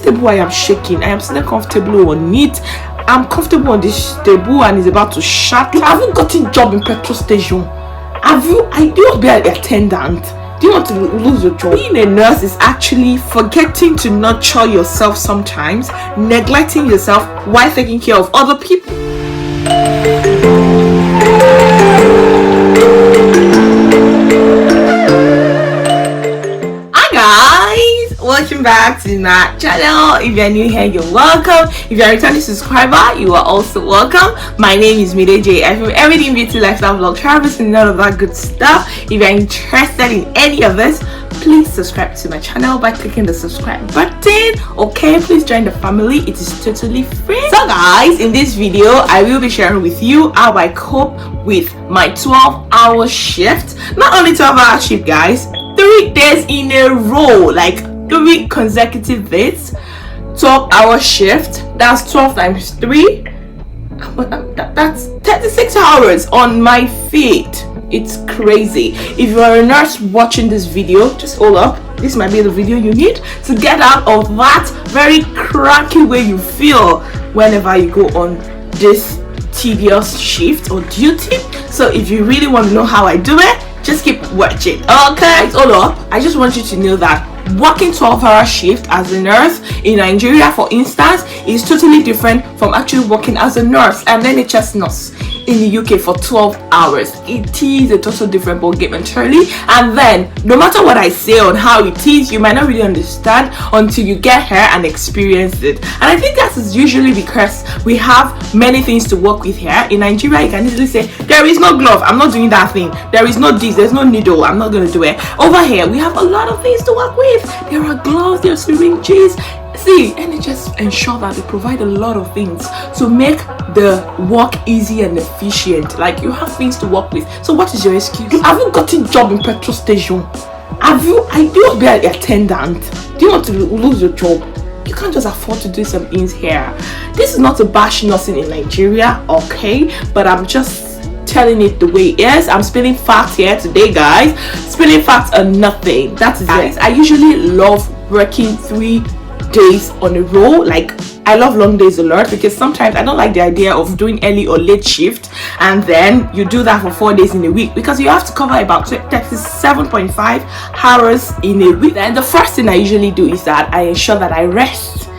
comfortable, I am shaking. I am still comfortable on it. I'm comfortable on this table and it's about to shut. You haven't gotten job in petrol station. Have you? I do not be an attendant. Do you want to lose your job? Being a nurse is actually forgetting to nurture yourself sometimes, neglecting yourself while taking care of other people. Welcome back to my channel. If you're new here, you're welcome. If you're a returning subscriber, you are also welcome. My name is Mide J. I film everything beauty, lifestyle, vlog, travels, and all of that good stuff. If you're interested in any of this, please subscribe to my channel by clicking the subscribe button. Okay, please join the family. It is totally free. So guys, in this video I will be sharing with you how I cope with my 12-hour shift. Not only 12-hour shift, guys, 3 days in a row, like 3 consecutive days, 12-hour shift. That's 12 times 3. That's 36 hours on my feet. It's crazy. If you are a nurse watching this video, just hold up. This might be the video you need to get out of that very cranky way you feel whenever you go on this tedious shift or duty. So if you really want to know how I do it, just keep watching. Okay, hold up. I just want you to know that working 12-hour shift as a nurse in Nigeria, for instance, is totally different from actually working as a nurse and NHS nurse in the UK for 12 hours. It is a total different ballgame entirely. And then no matter what I say on how it is, you might not really understand until you get here and experience it. And I think that is usually because we have many things to work with here. In Nigeria, you can easily say, there is no glove, I'm not doing that thing. There is no this, there's no needle, I'm not going to do it. Over here, we have a lot of things to work with. There are gloves, there are syringes. See, NHS ensure that they provide a lot of things to make the work easy and efficient. Like, you have things to work with. So what is your excuse? You haven't gotten job in petrol station. Have you? I do not be an attendant. Do you want to lose your job? You can't just afford to do some things here. This is not a bash nursing in Nigeria, okay? But I'm just telling it the way it is. I'm spilling facts here today, guys. Spilling facts are nothing. That is it. I usually love working 3 days on a row. Like, I love long days a lot because sometimes I don't like the idea of doing early or late shift and then you do that for 4 days in a week, because you have to cover about 37.5 hours in a week. And the first thing I usually do is that I ensure that I rest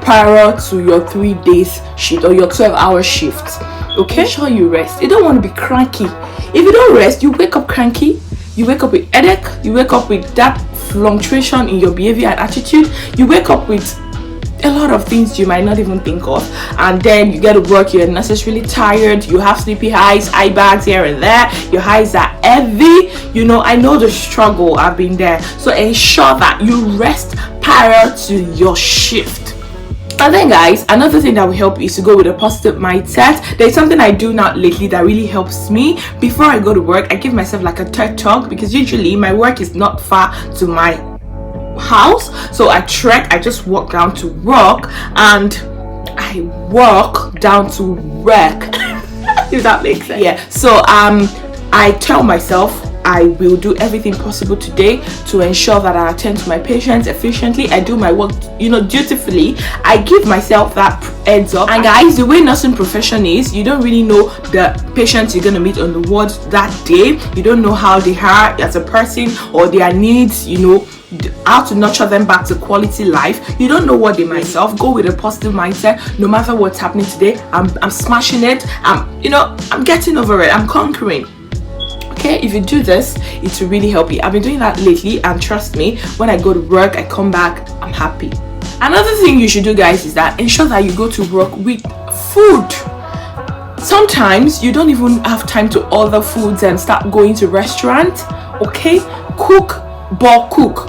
prior to your 3 days shift or your 12-hour shift. Okay, ensure you rest. You don't want to be cranky. If you don't rest, you wake up cranky, you wake up with headache, you wake up with that fluctuation in your behavior and attitude, you wake up with a lot of things you might not even think of, and then you get to work, you're unnecessarily tired, you have sleepy eyes, eye bags here and there, your eyes are heavy. You know, I know the struggle, I've been there. So ensure that you rest prior to your shift. And then guys, another thing that will help you is to go with a positive mindset. There's something I do now lately that really helps me. Before I go to work, I give myself like a TED talk, because usually my work is not far to my house. So I just walk down to work and I walk down to work. If that makes sense. Yeah. So I tell myself I will do everything possible today to ensure that I attend to my patients efficiently. I do my work, dutifully. I give myself that heads up. And guys, the way nursing profession is, you don't really know the patients you're going to meet on the ward that day. You don't know how they are as a person or their needs, how to nurture them back to quality life. You don't know what they myself. Go with a positive mindset. No matter what's happening today, I'm smashing it. I'm getting over it. I'm conquering. Okay, if you do this, it will really help you. I've been doing that lately, and trust me, when I go to work, I come back, I'm happy. Another thing you should do, guys, is that ensure that you go to work with food. Sometimes you don't even have time to order foods and start going to restaurants. Okay, cook, bulk cook.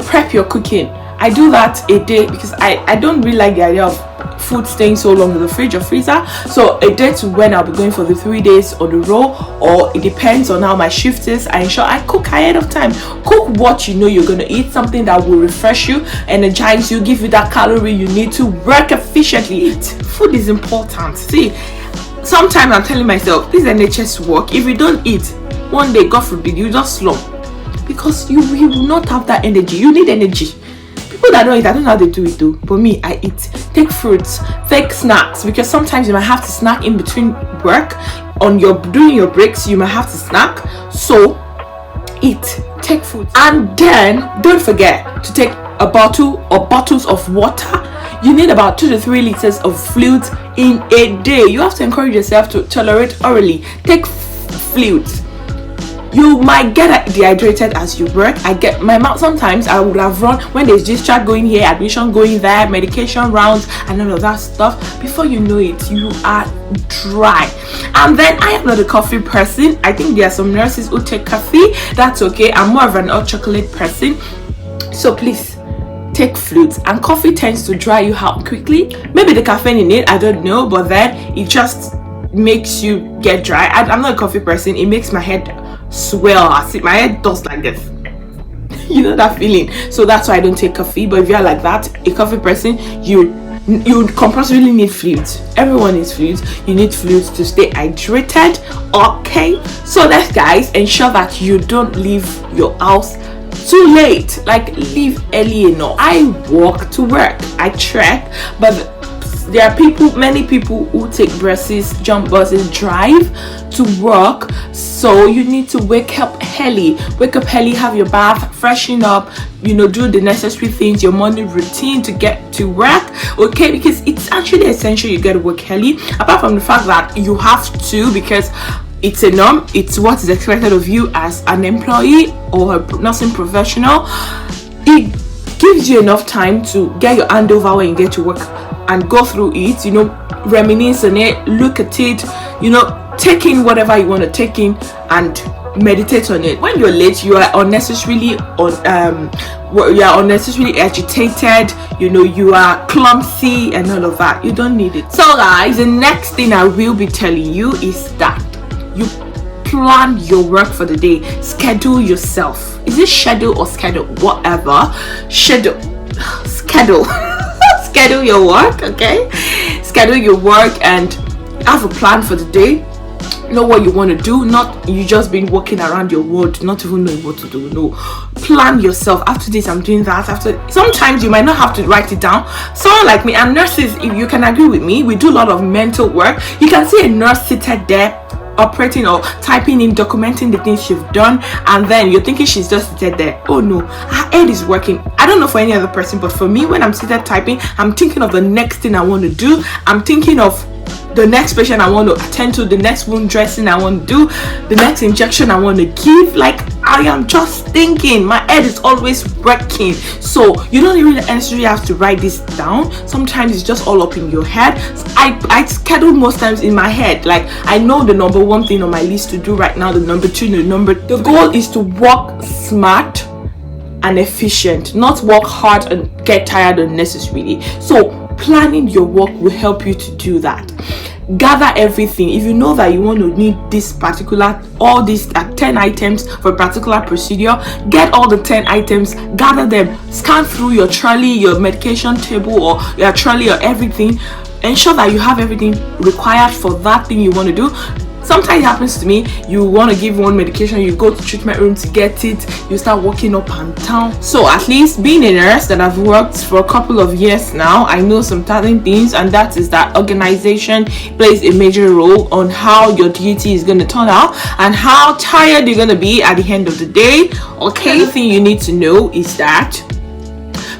Prep your cooking. I do that a day because I don't really like the idea of food staying so long in the fridge or freezer. So a day to when I'll be going for the 3 days on the row, or it depends on how my shift is. I ensure I cook ahead of time. Cook what you're gonna eat, something that will refresh you, energize you, give you that calorie you need to work efficiently. Food is important. See, sometimes I'm telling myself, this is NHS work. If you don't eat, one day, God forbid, you just slump, because you will not have that energy. You need energy. People that don't eat, I don't know how they do it though, but me, I eat. Take fruits, take snacks, because sometimes you might have to snack in between work. During your breaks, you might have to snack. So eat, take food, and then don't forget to take a bottle or bottles of water. You need about 2 to 3 liters of fluids in a day. You have to encourage yourself to tolerate orally. Take fluids. You might get dehydrated as you work. I get my mouth. Sometimes I would have run when there's discharge going here, admission going there, medication rounds, and all of that stuff. Before you know it, you are dry. And then I am not a coffee person. I think there are some nurses who take coffee. That's okay. I'm more of an hot chocolate person. So please take fluids. And coffee tends to dry you out quickly. Maybe the caffeine in it, I don't know, but then it just makes you get dry. I'm not a coffee person. It makes my head swell. I see my head does like this. You know that feeling. So that's why I don't take coffee. But if you're like that, a coffee person, you compulsorily need fluids. Everyone needs fluids. You need fluids to stay hydrated. Okay, so that, guys, ensure that you don't leave your house too late. Like, leave early enough. I walk to work, I trek, but there are many people who take buses, jump buses, drive to work. So you need to wake up early, have your bath, freshen up, do the necessary things, your morning routine to get to work. Okay, because it's actually essential you get to work early, apart from the fact that you have to, because it's a norm, it's what is expected of you as an employee or a nursing professional. It gives you enough time to get your handover when you get to work and go through it, reminisce on it, look at it, take in whatever you want to take in and meditate on it. When you're late, you are unnecessarily agitated, you are clumsy and all of that. You don't need it. So guys, the next thing I will be telling you is that you plan your work for the day. Schedule yourself. Is it schedule or schedule? Whatever. Schedule schedule your work. Okay, schedule your work and have a plan for the day. Know what you want to do, not you just been walking around your world not even knowing what to do. No, plan yourself. After this I'm doing that. Sometimes you might not have to write it down. Someone like me, and nurses, if you can agree with me, we do a lot of mental work. You can see a nurse seated there operating or typing in, documenting the things she's done, and then you're thinking she's just seated there. Oh no, her head is working. I don't know for any other person, but for me, when I'm seated typing, I'm thinking of the next thing I want to do. I'm thinking of the next patient I want to attend to, the next wound dressing I want to do, the next injection I want to give. Like, I am just thinking. My head is always working. So you don't even necessarily have to write this down. Sometimes it's just all up in your head. I schedule most times in my head. Like, I know the number 1 thing on my list to do right now, the number 2, the goal is to work smart and efficient, not work hard and get tired unnecessarily. So planning your work will help you to do that. Gather everything. If you know that you want to need all these 10 items for a particular procedure, get all the 10 items, gather them, scan through your trolley, your medication table, or your trolley, or everything. Ensure that you have everything required for that thing you want to do. Sometimes it happens to me, you want to give one medication, you go to treatment room to get it, you start walking up and down. So at least being a nurse that I've worked for a couple of years now, I know some certain things, and that is that organization plays a major role on how your duty is going to turn out and how tired you're going to be at the end of the day. Okay, the thing you need to know is that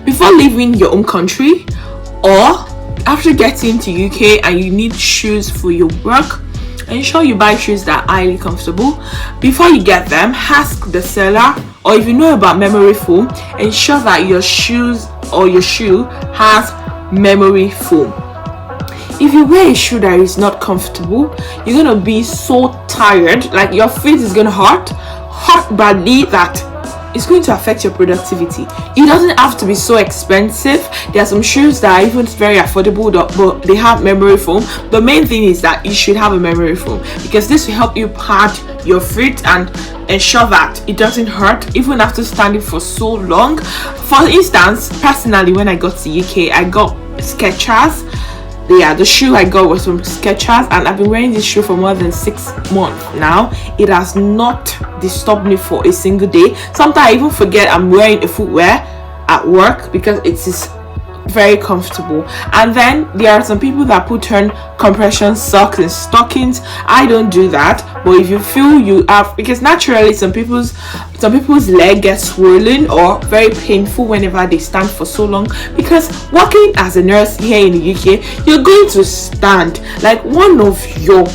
before leaving your own country or after getting to UK and you need shoes for your work, ensure you buy shoes that are highly comfortable. Before you get them, ask the seller, or if you know about memory foam, ensure that your shoes or your shoe has memory foam. If you wear a shoe that is not comfortable, you're gonna be so tired, like your feet is gonna hurt badly, that it's going to affect your productivity. It doesn't have to be so expensive. There are some shoes that are even very affordable, but they have memory foam. The main thing is that you should have a memory foam, because this will help you pad your feet and ensure that it doesn't hurt even after standing for so long. For instance, personally, when I got to UK, I got Skechers. The shoe I got was from Skechers, and I've been wearing this shoe for more than 6 months now. It has not disturbed me for a single day. Sometimes I even forget I'm wearing a footwear at work because it is very comfortable. And then there are some people that put on compression socks and stockings. I don't do that, but if you feel you have, because naturally some people's leg gets swollen or very painful whenever they stand for so long, because working as a nurse here in the UK, you're going to stand. Like, one of your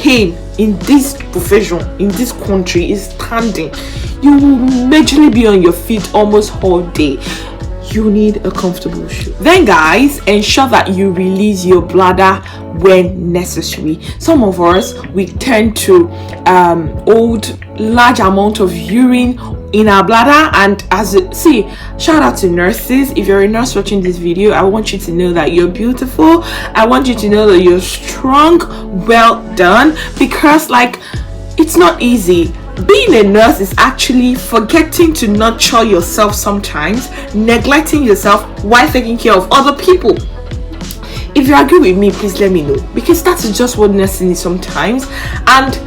aim in this profession, in this country, is standing. You will majorly be on your feet almost all day. You need a comfortable shoe. Then guys, ensure that you release your bladder when necessary. Some of us, we tend to hold large amount of urine in our bladder, and shout out to nurses. If you're a nurse watching this video, I want you to know that you're beautiful. I want you to know that you're strong. Well done, because like, it's not easy. Being a nurse is actually forgetting to nurture yourself sometimes, neglecting yourself while taking care of other people. If you agree with me, please let me know, because that is just what nursing is sometimes, and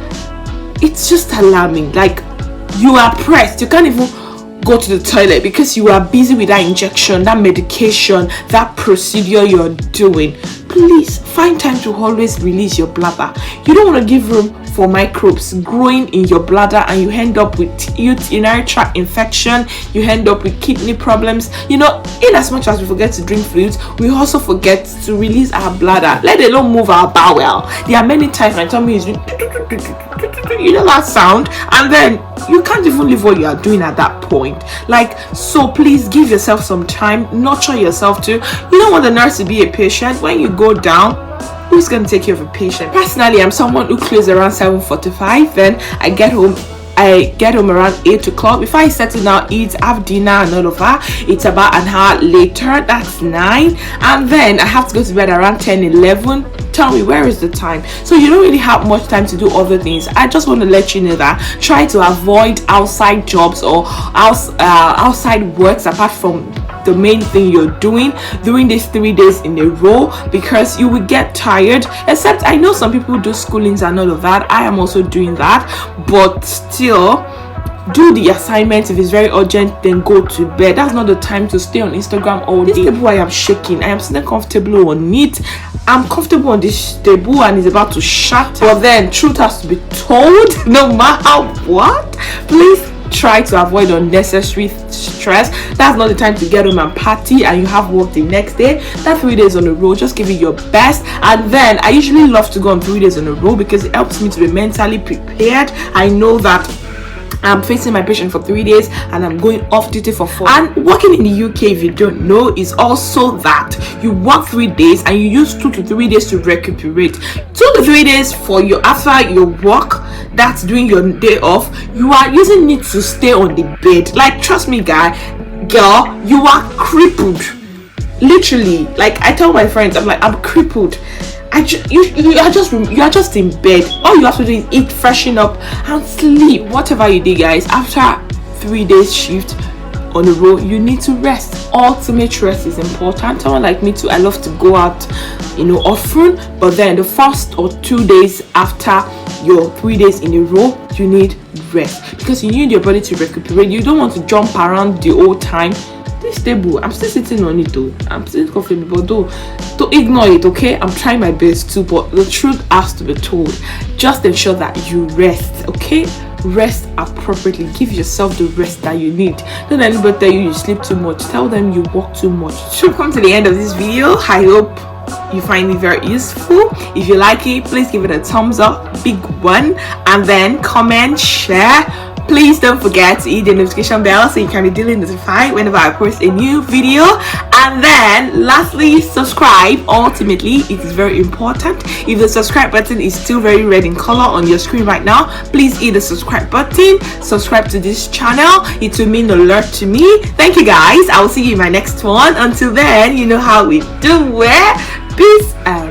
it's just alarming. Like, you are pressed, you can't even go to the toilet because you are busy with that injection, that medication, that procedure you're doing. Please find time to always release your bladder. You don't want to give room for microbes growing in your bladder, and you end up with urinary tract infection, you end up with kidney problems. You know, in as much as we forget to drink fluids, we also forget to release our bladder, let alone move our bowel. There are many times my tummy is doing, you know that sound, and then you can't even leave what you are doing at that point. Like, so please give yourself some time, nurture yourself too. You don't want the nurse to be a patient. When you go down, who's going to take care of a patient? Personally, I'm someone who closes around 7:45. Then I get home around 8 o'clock. Before I settle down, eat, have dinner and all of that, it's about an hour later. That's 9. And then I have to go to bed around 10-11. Tell me, where is the time? So you don't really have much time to do other things. I just want to let you know that try to avoid outside jobs or outside works apart from the main thing you're doing during these 3 days in a row, because you will get tired. Except I know some people do schoolings and all of that. I am also doing that, but still, do the assignments. If it's very urgent, then go to bed. That's not the time to stay on Instagram all day. This table I am shaking. I am sitting comfortable on it. I'm comfortable on this table and it's about to shatter. But then truth has to be told, no matter what. Please try to avoid unnecessary stress. That's not the time to get home and party and you have work the next day. That 3 days on a row, just give it your best. And then I usually love to go on 3 days on a row because it helps me to be mentally prepared. I know that I'm facing my patient for 3 days and I'm going off duty for 4. And working in the UK, if you don't know, is also that you work 3 days and you use 2 to 3 days to recuperate. 2 to 3 days for your after your work, that's during your day off, you are using it to stay on the bed. Like, trust me, girl, you are crippled. Literally, like I tell my friends, I'm like, I'm crippled. You are just in bed. All you have to do is eat, freshen up, and sleep. Whatever you do, guys, after 3 days shift on a row, you need to rest. Ultimate rest is important. Someone like me too, I love to go out, often, but then the first or 2 days after your 3 days in a row, you need rest because you need your body to recuperate. You don't want to jump around the whole time. This table, I'm still sitting on it though. I'm still comfortable, but don't ignore it, okay? I'm trying my best too, but the truth has to be told. Just ensure that you rest, okay? Rest appropriately. Give yourself the rest that you need. Don't let anybody tell you sleep too much. Tell them you work too much. So come to the end of this video. I hope you find it very useful. If you like it, please give it a thumbs up, big one, and then comment, share. Please don't forget to hit the notification bell so you can be duly notified whenever I post a new video. And then lastly, subscribe. Ultimately, it is very important. If the subscribe button is still very red in color on your screen right now, please hit the subscribe button. Subscribe to this channel. It will mean a lot to me. Thank you guys. I will see you in my next one. Until then, you know how we do it. Peace out.